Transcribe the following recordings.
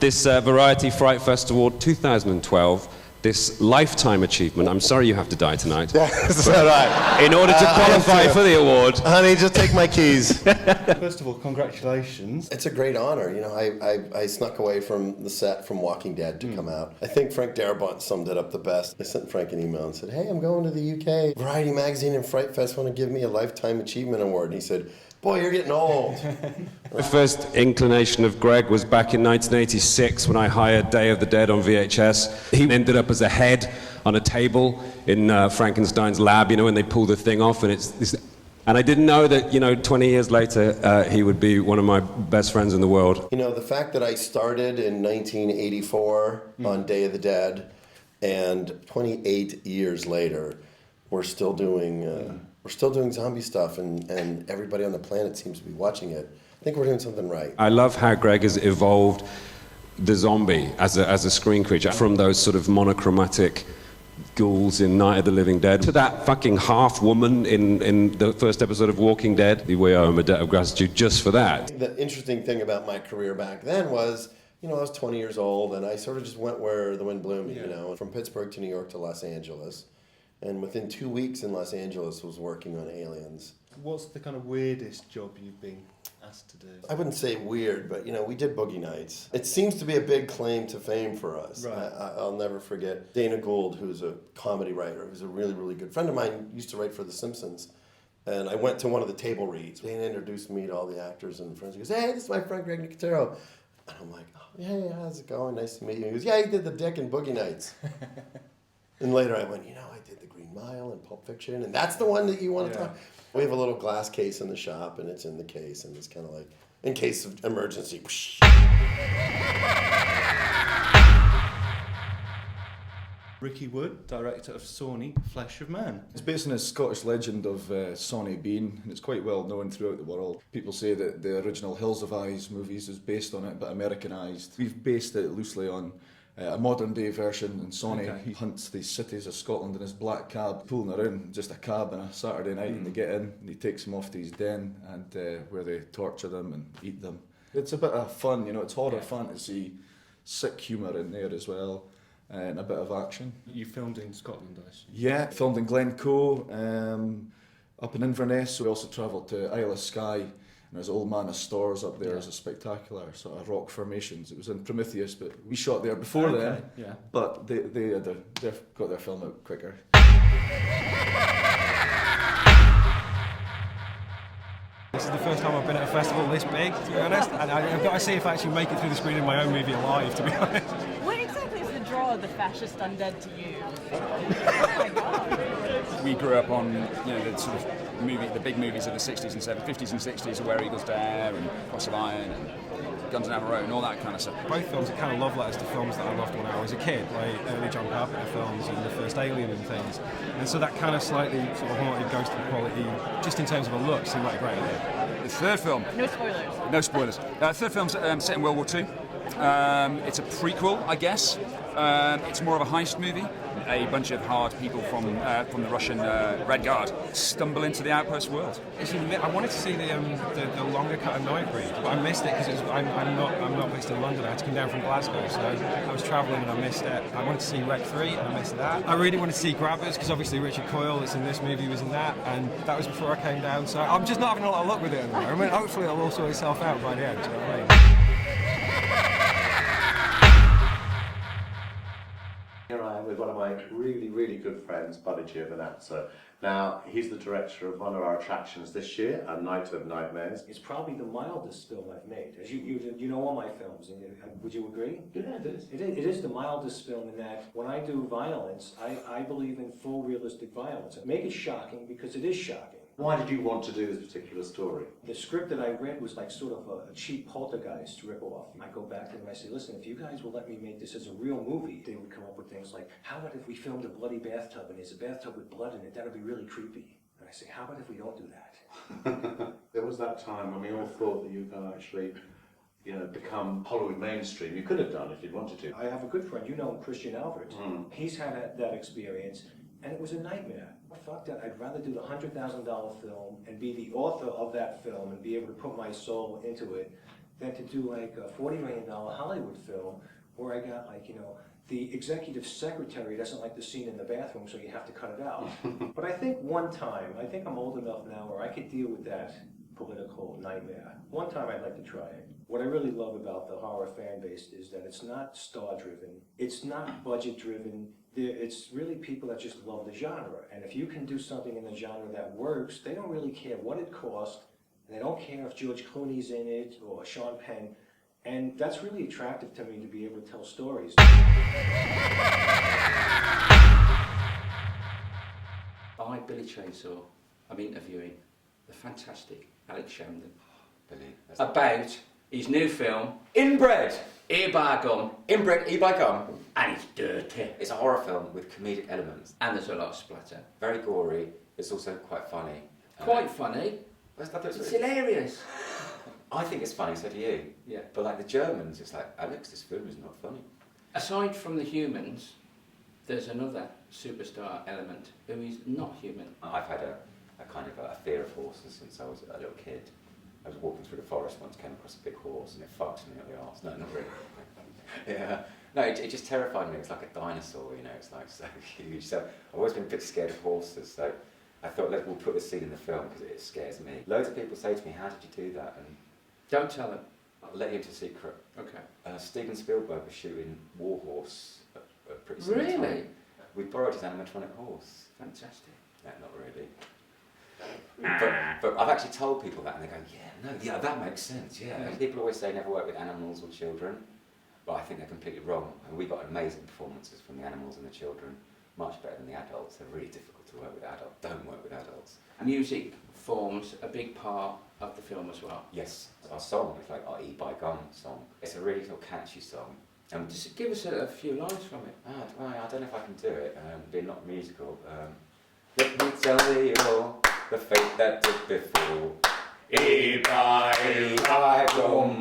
This Variety FrightFest Award 2012, this lifetime achievement. I'm sorry you have to die tonight. That's all right. In order to qualify for the award. Honey, just take my keys. First of all, congratulations. It's a great honor. You know, I snuck away from the set from Walking Dead to come out. I think Frank Darabont summed it up the best. I sent Frank an email and said, hey, I'm going to the UK. Variety Magazine and FrightFest want to give me a Lifetime Achievement Award. And he said, boy, you're getting old. The first inclination of Greg was back in 1986 when I hired Day of the Dead on VHS. He ended up as a head on a table in Frankenstein's lab, you know, when they pull the thing off, and and I didn't know that, you know, 20 years later, he would be one of my best friends in the world. You know, the fact that I started in 1984 on Day of the Dead, and 28 years later, we're still doing zombie stuff, and everybody on the planet seems to be watching it. I think we're doing something right. I love how Greg has evolved the zombie as a screen creature from those sort of monochromatic ghouls in Night of the Living Dead to that fucking half woman in the first episode of Walking Dead. We owe him a debt of gratitude just for that. The interesting thing about my career back then was, you know, I was 20 years old, and I sort of just went where the wind blew me, you know, from Pittsburgh to New York to Los Angeles. And within 2 weeks in Los Angeles was working on Aliens. What's the kind of weirdest job you've been asked to do? I wouldn't say weird, but, you know, we did Boogie Nights. It seems to be a big claim to fame for us. Right. I'll never forget Dana Gould, who's a comedy writer, who's a really, really good friend of mine, used to write for The Simpsons. And I went to one of the table reads. Dana introduced me to all the actors and friends. He goes, hey, this is my friend Greg Nicotero. And I'm like, oh, yeah, how's it going? Nice to meet you. He goes, yeah, he did the Dick in Boogie Nights. And later I went, you know, I did The Green Mile and Pulp Fiction, and that's the one that you want to talk. We have a little glass case in the shop, and it's in the case, and it's kind of like, in case of emergency. Ricky Wood, director of Sawney, Flesh of Man. It's based on a Scottish legend of Sawney Bean, and it's quite well known throughout the world. People say that the original Hills of Eyes movies is based on it, but Americanised. We've based it loosely on a modern day version, and Sawney he hunts these cities of Scotland in his black cab, pulling around just a cab on a Saturday night, and they get in and he takes them off to his den, and where they torture them and eat them. It's a bit of fun, you know, it's horror fantasy, sick humour in there as well, and a bit of action. You filmed in Scotland, I assume? Yeah, filmed in Glencoe, up in Inverness. We also travelled to Isle of Skye, and there's an old man of stores up there as a spectacular sort of rock formations. It was in Prometheus, but we shot there before then. Yeah. But they've got their film out quicker. This is the first time I've been at a festival this big, to be honest, and I've got to see if I actually make it through the screen in my own movie alive, to be honest. What exactly is the draw of the fascist undead to you? Oh my God. We grew up on, you know, the sort of the big movies of the 60s and 70s, 50s and 60s, Where Eagles Dare and Cross of Iron and Guns N' Ammo and all that kind of stuff. Both films are kind of love letters to films that I loved when I was a kid, like early John Carpenter films and the first Alien and things. And so that kind of slightly sort of haunted, ghostly quality, just in terms of a look, seemed like a great idea. The third film. No spoilers. No spoilers. Third film's set in World War II. It's a prequel, I guess. It's more of a heist movie. A bunch of hard people from the Russian Red Guard stumble into the Outpost world. I wanted to see the longer cut of Nightbreed, but I missed it because I'm not based in London. I had to come down from Glasgow, so I was travelling and I missed it. I wanted to see Rec 3 and I missed that. I really wanted to see Grabbers because obviously Richard Coyle that's in this movie was in that, and that was before I came down. So I'm just not having a lot of luck with it at the moment. Hopefully it'll all sort itself out by the end. Do you know what I mean? Here I am with one of my really, really good friends, Buddy Giovinazzo. Now, he's the director of one of our attractions this year, A Night of Nightmares. It's probably the mildest film I've made. As you know all my films, would you agree? Yeah, it is. It is the mildest film in that when I do violence, I believe in full realistic violence. Make it shocking because it is shocking. Why did you want to do this particular story? The script that I read was like sort of a cheap Poltergeist ripoff. I go back to them and I say, listen, if you guys will let me make this as a real movie, they would come up with things like, how about if we filmed a bloody bathtub and there's a bathtub with blood in it? That would be really creepy. And I say, how about if we don't do that? There was that time when we all thought that you could actually, you know, become Hollywood mainstream. You could have done if you'd wanted to. I have a good friend, you know him, Christian Albert. He's had that experience. And it was a nightmare. Fuck that, I'd rather do the $100,000 film and be the author of that film and be able to put my soul into it than to do like a $40 million Hollywood film where I got like, you know, the executive secretary doesn't like the scene in the bathroom, so you have to cut it out. But I think one time, I think I'm old enough now where I could deal with that political nightmare. One time I'd like to try it. What I really love about the horror fan base is that it's not star-driven, it's not budget-driven, it's really people that just love the genre. And if you can do something in the genre that works, they don't really care what it costs, and they don't care if George Clooney's in it or Sean Penn. And that's really attractive to me, to be able to tell stories. I, Billy Chainsaw, I'm interviewing the fantastic Alex Chandon about his new film, Inbred! Ear by Gum. Inbred, Ear by Gum. And it's dirty. It's a horror film with comedic elements. And there's a lot of splatter. Very gory. It's also quite funny. Quite funny. It's hilarious. I think it's funny, so do you. Yeah. But like the Germans, it's like, Alex, this film is not funny. Aside from the humans, there's another superstar element who is not human. I've had a kind of a fear of horses since I was a little kid. I was walking through the forest once, came across a big horse, and it fucked me up the arse. No, not really. Yeah. No, it just terrified me. It's like a dinosaur, you know, it's like so huge. So I've always been a bit scared of horses, so I thought, we'll put this scene in the film because it scares me. Loads of people say to me, how did you do that? And don't tell them. I'll let you into a secret. Okay. Steven Spielberg was shooting Warhorse at pretty similar time. Really? We borrowed his animatronic horse. Fantastic. No, not really. But I've actually told people that and they go, yeah, that makes sense, yeah. And people always say never work with animals or children, but I think they're completely wrong. And we got amazing performances from the animals and the children, much better than the adults. They're really difficult to work with adults. Don't work with adults. Music forms a big part of the film as well. Yes, our song is like our E by Gum song. It's a really sort of catchy song. Just give us a few lines from it. Well, I don't know if I can do it, being not musical. Let me tell you the fate that did before. E by Gum.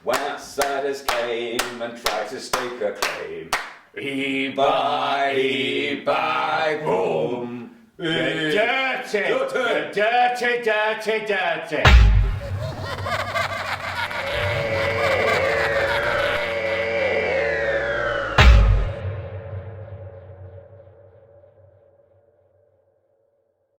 When outsiders came and tried to stake a claim. E by Gum. Dirty, dirty, dirty, dirty.